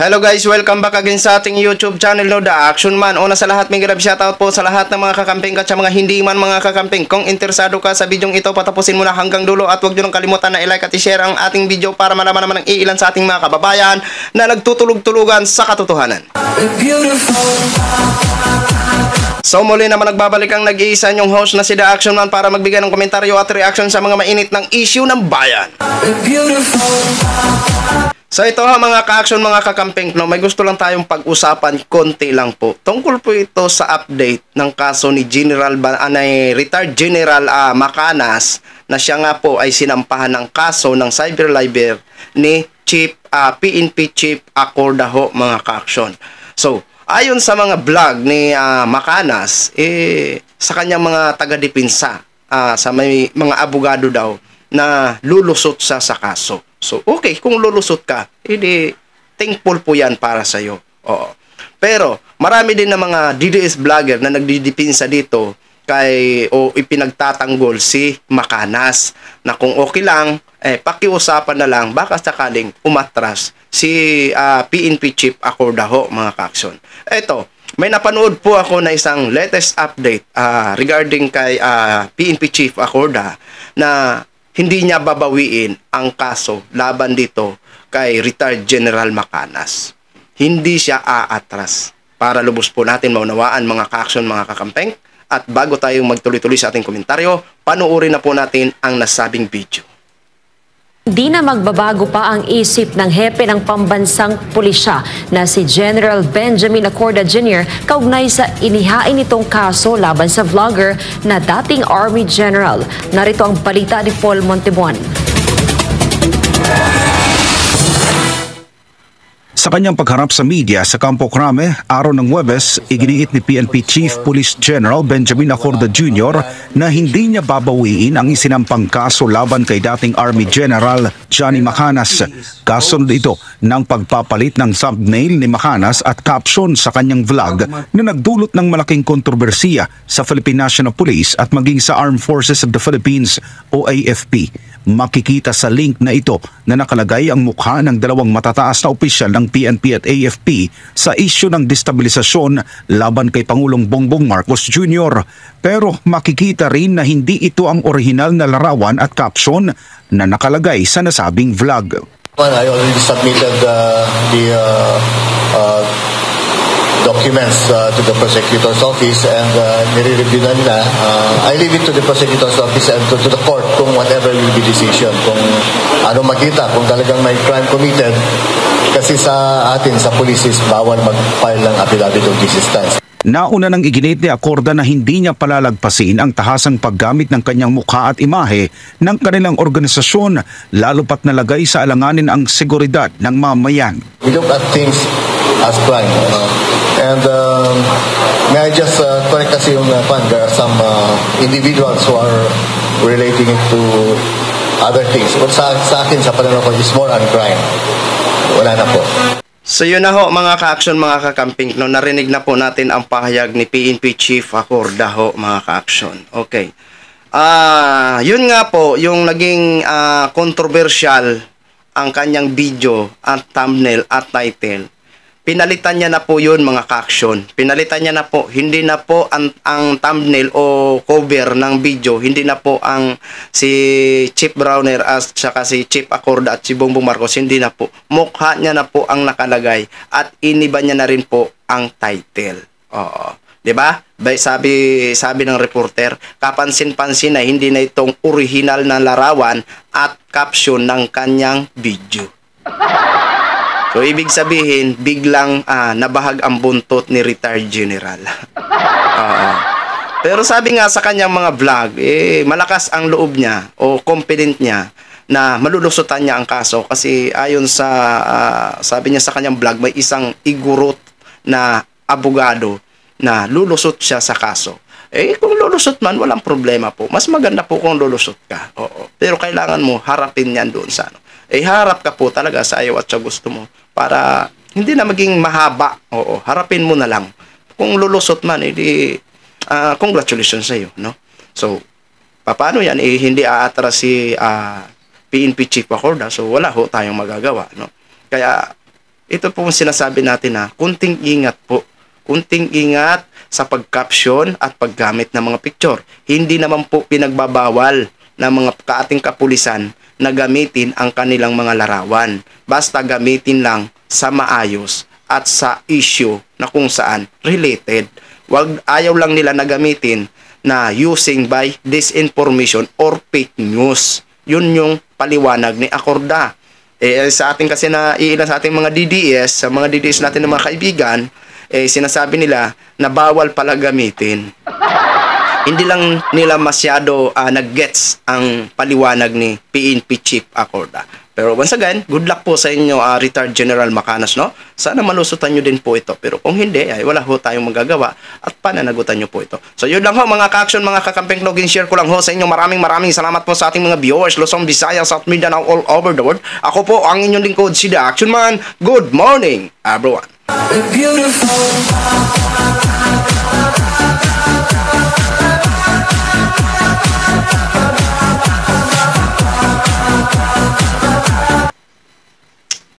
Hello guys, welcome back again sa ating YouTube channel, no, The Action Man. Una sa lahat, may grab shoutout po sa lahat ng mga kakamping at sa mga hindi man mga kakamping. Kung interesado ka sa bidyong ito, patapusin mo na hanggang dulo at huwag nyo nang kalimutan na i-like at i-share ang ating video para malaman naman ng iilan sa ating mga kababayan na nagtutulog-tulugan sa katotohanan. So muli naman nagbabalik ang nag-iisa nyong host na si The Action Man para magbigay ng komentaryo at reaction sa mga mainit ng issue ng bayan. So ito ha mga ka-action, mga kakamping, no, may gusto lang tayong pag-usapan, konti lang po. Tungkol po ito sa update ng kaso ni retired General Macanas na siya nga po ay sinampahan ng kaso ng cyber libel ni PNP Chief Acorda ho, mga ka-action. So ayon sa mga vlog ni Macanas, sa kanyang mga taga-depensa, sa may mga abogado daw na lulusot siya sa kaso. So, okay, kung lulusot ka, hindi thankful po yan para sa'yo. Oo. Pero, marami din na mga DDS vlogger na nagdidipinsa dito o ipinagtatanggol si Macanas na kung okay lang, pakiusapan na lang, baka sakaling umatras si PNP Chief Acorda ho, mga ka-action. Eto, may napanood po ako na isang latest update regarding kay PNP Chief Acorda na hindi niya babawiin ang kaso laban dito kay retired General Macanas. Hindi siya aatras. Para lubos po natin maunawaan mga ka-action, mga kakampeng, at bago tayong magtuloy-tuloy sa ating komentaryo, panuorin na po natin ang nasabing video. Hindi na magbabago pa ang isip ng hepe ng pambansang pulisya na si General Benjamin Acorda Jr. kaugnay sa inihain nitong kaso laban sa vlogger na dating Army General. Narito ang balita ni Paul Montebuan. Sa kanyang pagharap sa media sa Campo Crame, araw ng Huwebes, iginiit ni PNP Chief Police General Benjamin Acorda Jr. na hindi niya babawiin ang isinampang kaso laban kay dating Army General Johnny Macanas. Kasunod ito ng pagpapalit ng thumbnail ni Macanas at caption sa kanyang vlog na nagdulot ng malaking kontrobersiya sa Philippine National Police at maging sa Armed Forces of the Philippines o AFP. Makikita sa link na ito na nakalagay ang mukha ng dalawang matataas na opisyal ng PNP at AFP sa isyu ng destabilisasyon laban kay Pangulong Bongbong Marcos Jr. Pero makikita rin na hindi ito ang orihinal na larawan at caption na nakalagay sa nasabing vlog. I already submitted the documents to the prosecutor's office and nire-review na nila. I leave it to the prosecutor's office and to the court kung whatever will be decision, kung ano makita, kung talagang may crime committed. Kasi sa atin, sa police, bawal mag-file ng affidavit of desistance. Nauna nang iginit ni Acorda na hindi niya palalagpasin ang tahasang paggamit ng kanyang mukha at imahe ng kanilang organisasyon, lalo pat nalagay sa alanganin ang seguridad ng mamayan. We look at things as crime. And may I just correct kasi yung there are some individuals who are relating it to other things. But sa akin, sa pananaw ko, is more on crime. Wala na po. So yun na ho mga ka-action, mga kakamping, no, narinig na po natin ang pahayag ni PNP Chief Acorda ho, mga ka-action. Okay. Yun nga po, yung naging controversial ang kanyang video at thumbnail at title. Pinalitan niya na po yun, mga ka-action. Pinalitan niya na po. Hindi na po ang thumbnail o cover ng video. Hindi na po ang si Chief Browner at saka si Chief Acorda at si Bongbong Marcos. Hindi na po. Mukha niya na po ang nakalagay. At iniba niya na rin po ang title. Oo. Diba? Sabi ng reporter, kapansin-pansin na hindi na itong original na larawan at caption ng kanyang video. So, ibig sabihin, biglang nabahag ang buntot ni retired general. Pero sabi nga sa kanyang mga vlog, malakas ang loob niya o confident niya na malulusutan niya ang kaso kasi ayon sa, sabi niya sa kanyang vlog, may isang igurot na abogado na lulusot siya sa kaso. Kung lulusot man, walang problema po. Mas maganda po kung lulusot ka. Oo. Pero kailangan mo harapin yan doon sa ano. Harap ka po talaga sa ayaw at sa gusto mo para hindi na maging mahaba. Oo, harapin mo na lang. Kung lulusot man, congratulations sa iyo, no? So, paano yan? Hindi aatras si PNP Chief Acorda, so wala ho tayong magagawa, no? Kaya ito po ang sinasabi natin na kunting ingat po. Kunting ingat sa pag-caption at paggamit ng mga picture. Hindi naman po pinagbabawal ng mga kaating kapulisan na gamitin ang kanilang mga larawan. Basta gamitin lang sa maayos at sa issue na kung saan related. Ayaw lang nila na gamitin na using by disinformation or fake news. Yun yung paliwanag ni Acorda. Sa ating kasi na iilan sa ating mga DDS, sa mga DDS natin ng mga kaibigan, sinasabi nila na bawal pala gamitin. Hindi lang nila masyado nag-gets ang paliwanag ni PNP Chief Acorda. Pero once again, good luck po sa inyo, Retired General Macanas, no? Sana malusutan nyo din po ito. Pero kung hindi, ay wala ho tayong magagawa at pananagutan nyo po ito. So yun lang ho, mga ka-action, mga kakampeng login, share ko lang ho sa inyo. Maraming salamat po sa ating mga viewers, Luzon, Visayas, South Mindanao, all over the world. Ako po ang inyong lingkod, si The Action Man. Good morning, everyone. Beautiful.